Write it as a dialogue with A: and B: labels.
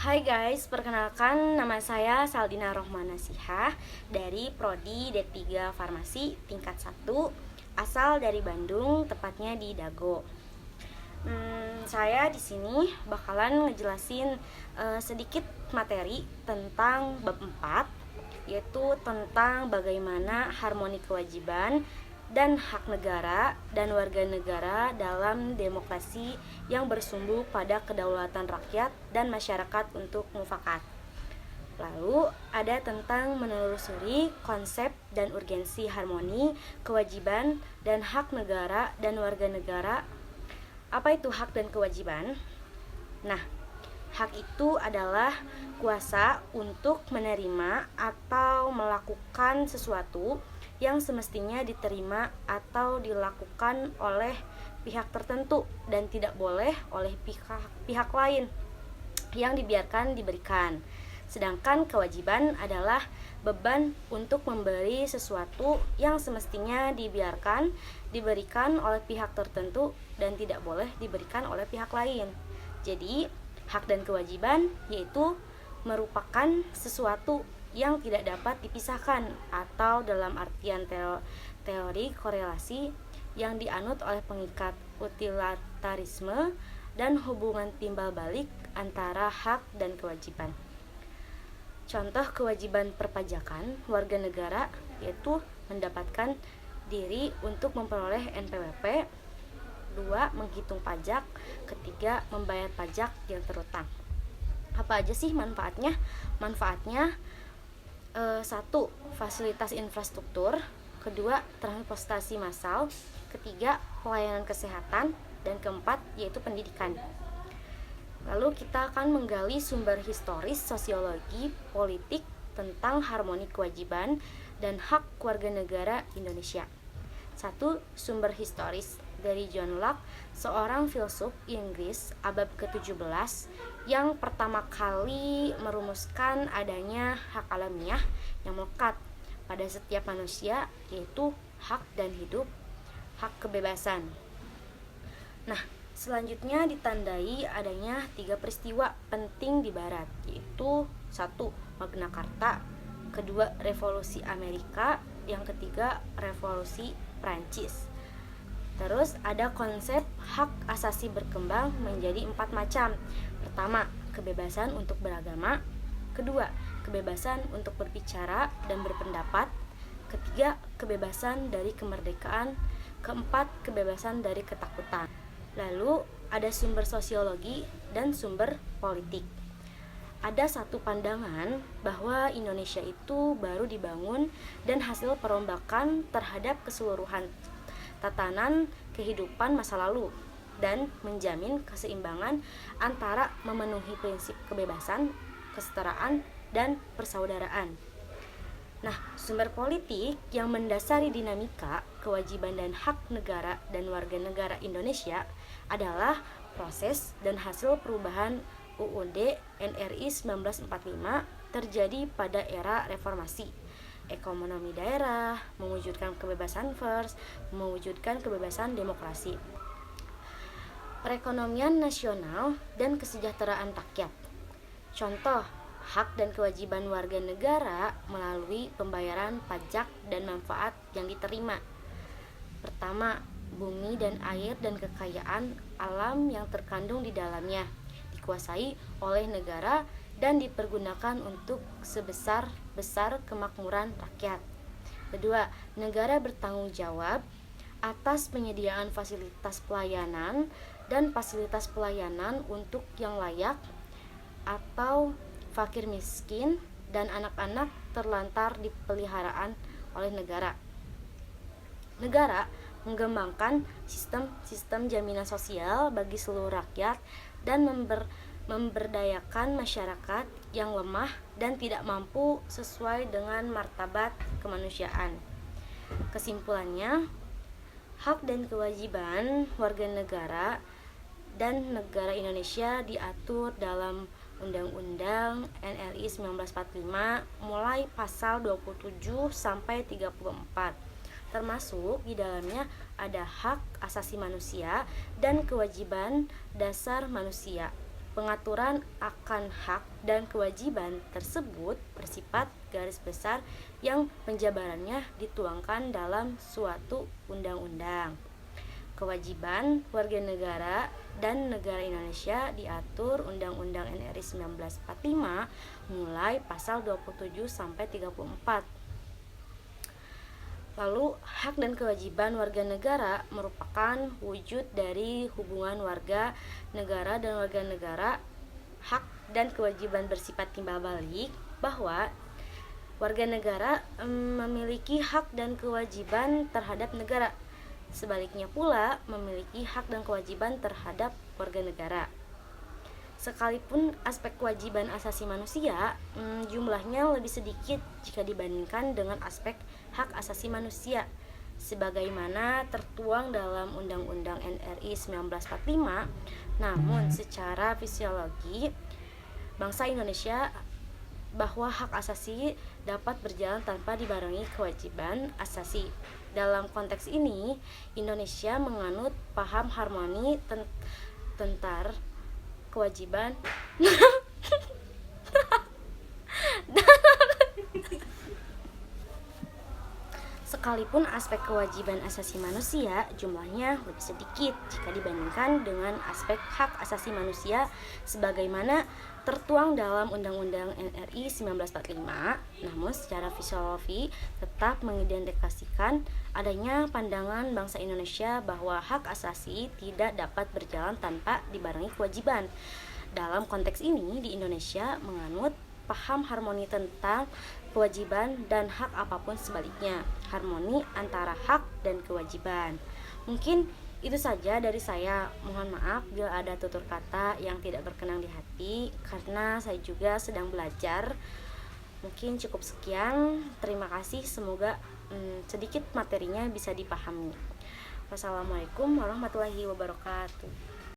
A: Hai guys, perkenalkan nama saya Saldina Rohmana Sihah dari Prodi D3 Farmasi tingkat 1, asal dari Bandung, tepatnya di Dago. Saya di sini bakalan ngejelasin sedikit materi tentang bab 4, yaitu tentang bagaimana harmoni kewajiban dan hak negara dan warga negara dalam demokrasi yang bersumber pada kedaulatan rakyat dan masyarakat untuk mufakat. Lalu ada tentang menelusuri konsep dan urgensi harmoni, kewajiban, dan hak negara dan warga negara. Apa itu hak dan kewajiban? Nah, hak itu adalah kuasa untuk menerima atau melakukan sesuatu yang semestinya diterima atau dilakukan oleh pihak tertentu dan tidak boleh oleh pihak lain yang dibiarkan diberikan. Sedangkan kewajiban adalah beban untuk memberi sesuatu yang semestinya diberikan oleh pihak tertentu dan tidak boleh diberikan oleh pihak lain. Jadi, hak dan kewajiban yaitu merupakan sesuatu yang tidak dapat dipisahkan atau dalam artian teori korelasi yang dianut oleh pengikat utilitarisme dan hubungan timbal balik antara hak dan kewajiban. Contoh kewajiban perpajakan warga negara yaitu mendapatkan diri untuk memperoleh NPWP, 2. Menghitung pajak, ketiga membayar pajak yang terutang. Apa aja sih manfaatnya? Manfaatnya 1. Fasilitas infrastruktur, kedua transportasi massal, ketiga pelayanan kesehatan, dan keempat yaitu pendidikan. Lalu kita akan menggali sumber historis sosiologi politik tentang harmoni kewajiban dan hak warga negara Indonesia. 1. Sumber historis dari John Locke, seorang filsuf Inggris abad ke-17 yang pertama kali merumuskan adanya hak alamiah yang melekat pada setiap manusia, yaitu hak dan hidup, hak kebebasan. Nah, selanjutnya ditandai adanya 3 peristiwa penting di Barat, yaitu 1. Magna Carta, kedua Revolusi Amerika, yang ketiga Revolusi Prancis. Terus ada konsep hak asasi berkembang menjadi 4 macam. Pertama, kebebasan untuk beragama. Kedua, kebebasan untuk berbicara dan berpendapat. Ketiga, kebebasan dari kemerdekaan. Keempat, kebebasan dari ketakutan. Lalu ada sumber sosiologi dan sumber politik. Ada satu pandangan bahwa Indonesia itu baru dibangun dan hasil perombakan terhadap keseluruhan tatanan kehidupan masa lalu dan menjamin keseimbangan antara memenuhi prinsip kebebasan, kesetaraan, dan persaudaraan. Nah, sumber politik yang mendasari dinamika, kewajiban dan hak negara dan warga negara Indonesia adalah proses dan hasil perubahan UUD NRI 1945 terjadi pada era reformasi. Ekonomi daerah, mewujudkan kebebasan pers, mewujudkan kebebasan demokrasi, perekonomian nasional, dan kesejahteraan rakyat. Contoh, hak dan kewajiban warga negara melalui pembayaran pajak dan manfaat yang diterima. Pertama, bumi dan air dan kekayaan alam yang terkandung di dalamnya dikuasai oleh negara dan dipergunakan untuk sebesar-besar kemakmuran rakyat. Kedua, negara bertanggung jawab atas penyediaan fasilitas pelayanan dan fasilitas pelayanan untuk yang layak atau fakir miskin dan anak-anak terlantar di peliharaan oleh negara. Negara mengembangkan sistem jaminan sosial bagi seluruh rakyat dan memberdayakan masyarakat yang lemah dan tidak mampu sesuai dengan martabat kemanusiaan. Kesimpulannya, hak dan kewajiban warga negara dan negara Indonesia diatur dalam Undang-Undang NRI 1945 mulai pasal 27 sampai 34. Termasuk di dalamnya ada hak asasi manusia dan kewajiban dasar manusia. Pengaturan akan hak dan kewajiban tersebut bersifat garis besar yang penjabarannya dituangkan dalam suatu undang-undang. Kewajiban warga negara dan negara Indonesia diatur Undang-Undang NRI 1945 mulai pasal 27 sampai 34. Lalu, hak dan kewajiban warga negara merupakan wujud dari hubungan warga negara dan warga negara. Hak dan kewajiban bersifat timbal balik, bahwa warga negara memiliki hak dan kewajiban terhadap negara. Sebaliknya pula, memiliki hak dan kewajiban terhadap warga negara. Sekalipun aspek kewajiban asasi manusia jumlahnya lebih sedikit jika dibandingkan dengan aspek hak asasi manusia, sebagaimana tertuang dalam Undang-Undang NRI 1945. Namun secara fisiologi bangsa Indonesia bahwa hak asasi dapat berjalan tanpa dibarengi kewajiban asasi. Dalam konteks ini, Indonesia menganut paham harmoni tentang kewajiban sekalipun aspek kewajiban asasi manusia jumlahnya lebih sedikit jika dibandingkan dengan aspek hak asasi manusia sebagaimana tertuang dalam Undang-Undang NRI 1945. Namun secara filosofi tetap mengidentifikasikan adanya pandangan bangsa Indonesia bahwa hak asasi tidak dapat berjalan tanpa dibarengi kewajiban. Dalam konteks ini, di Indonesia menganut paham harmoni tentang kewajiban dan hak apapun sebaliknya, harmoni antara hak dan kewajiban. Mungkin itu saja dari saya. Mohon maaf bila ada tutur kata yang tidak berkenan di hati, karena saya juga sedang belajar. Mungkin cukup sekian. Terima kasih. Semoga sedikit materinya bisa dipahami. Wassalamualaikum warahmatullahi wabarakatuh.